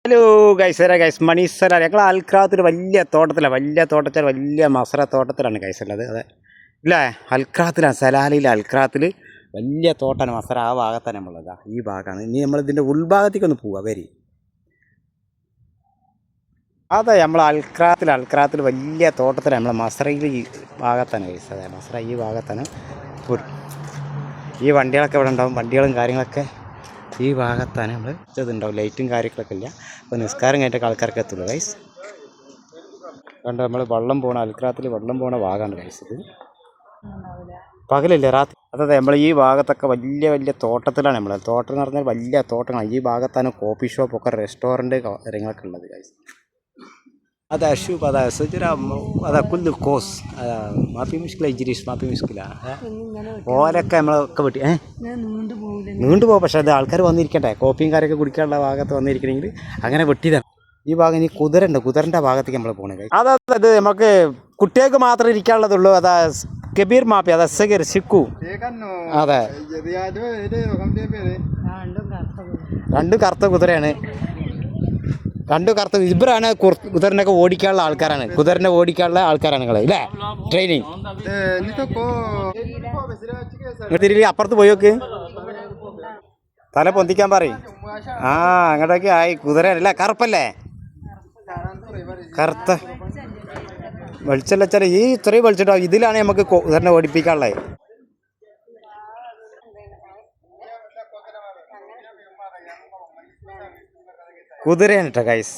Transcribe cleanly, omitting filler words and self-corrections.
Hello guys മണീസര ഞങ്ങൾ അൽക്രാത്തിൽ വലിയ തോട്ടത്തിൽ വലിയ മസറ തോട്ടത്തിലാണ് ഗൈസ് ഉള്ളത്. അതെ ഇല്ലേ, അൽക്രാത്തിലാണ്, സലാലിലെ അൽക്രാത്തിൽ വലിയ തോട്ടാണ് മസറ. ആ ഭാഗത്താണ് നമ്മളുള്ളത്. ഈ ഭാഗമാണ്. ഇനി നമ്മളിതിൻ്റെ ഉൾഭാഗത്തേക്കൊന്ന് പോവുക. വരി അതെ, നമ്മൾ അൽക്രാത്തിൽ വലിയ തോട്ടത്തിലാണ്. നമ്മളെ മസറയിൽ ഈ ഭാഗത്താണ് ഗൈസ്. അതെ, മസറ ഈ ഭാഗത്താണ്. ഈ വണ്ടികളൊക്കെ ഇവിടെ ഉണ്ടാവും, വണ്ടികളും കാര്യങ്ങളൊക്കെ ഈ ഭാഗത്താണ്. നമ്മൾ ഇതുണ്ടാവും, ലൈറ്റും കാര്യങ്ങളൊക്കെ ഇല്ല. അപ്പോൾ നിസ്കാരം കഴിഞ്ഞിട്ടൊക്കെ ആൾക്കാർക്ക് എത്തുള്ളൂ ഗൈസ്. കണ്ടോ, നമ്മൾ അൽക്രാത്തിൽ വെള്ളം പോണ ഭാഗമാണ് ഗൈസ്. ഇത് പകലില്ല, രാത്രി. അതെ, നമ്മൾ ഈ ഭാഗത്തൊക്കെ വലിയ തോട്ടത്തിലാണ്. തോട്ടം എന്ന് പറഞ്ഞാൽ വലിയ തോട്ടങ്ങളാണ്. ഈ ഭാഗത്താണ് കോഫി ഷോപ്പൊക്കെ, റെസ്റ്റോറൻറ്റ് കാര്യങ്ങളൊക്കെ ഉള്ളത് ഗൈസ്. هذا شوف هذا شجرة، هذا كله كوس، ما في مشكلة يجريش، ما في مشكلة. ഓരൊക്കെ നമ്മളൊക്കെ വെട്ടി നീണ്ടു പോകും. പക്ഷേ അത് ആൾക്കാർ വന്നിരിക്കട്ടെ, കോപ്പിയും കാര്യമൊക്കെ കുടിക്കാനുള്ള ഭാഗത്ത് വന്നിരിക്കണമെങ്കിൽ അങ്ങനെ വെട്ടിയതാണ്. ഈ ഭാഗം ഇനി കുതിരൻ്റെ ഭാഗത്തേക്ക് നമ്മൾ പോകണത്. അത് നമുക്ക് കുട്ടികൾക്ക് മാത്രം ഇരിക്കാനുള്ളതുള്ളൂ. അതാ കബീർ മാപ്പി, അതാ സഗീർ സിക്കു. അതെ, രണ്ടും കറുത്ത കുതിരയാണ്. ഇവരാണ് കുതിരനൊക്കെ ഓടിക്കാനുള്ള ആൾക്കാരാണ്. കുതിരനെ ഓടിക്കാനുള്ള ആൾക്കാരാണ് നിങ്ങൾ ഇല്ലേ, ട്രെയിനിങ്. തിരികെ അപ്പുറത്ത് പോയി നോക്ക്, തല പൊന്തിക്കാൻ പറയും. അങ്ങോട്ടൊക്കെ ആയി. കുതിരയല്ല, കറുപ്പല്ലേ, കറുത്ത വെളിച്ചല്ല വെച്ചാൽ ഈ ഇത്രയും വെളിച്ചിട്ടാവും. ഇതിലാണ് നമുക്ക് കുതിരനെ ഓടിപ്പിക്കാനുള്ളത്. കുതിരയാണ് കേട്ടോ ഗൈസ്.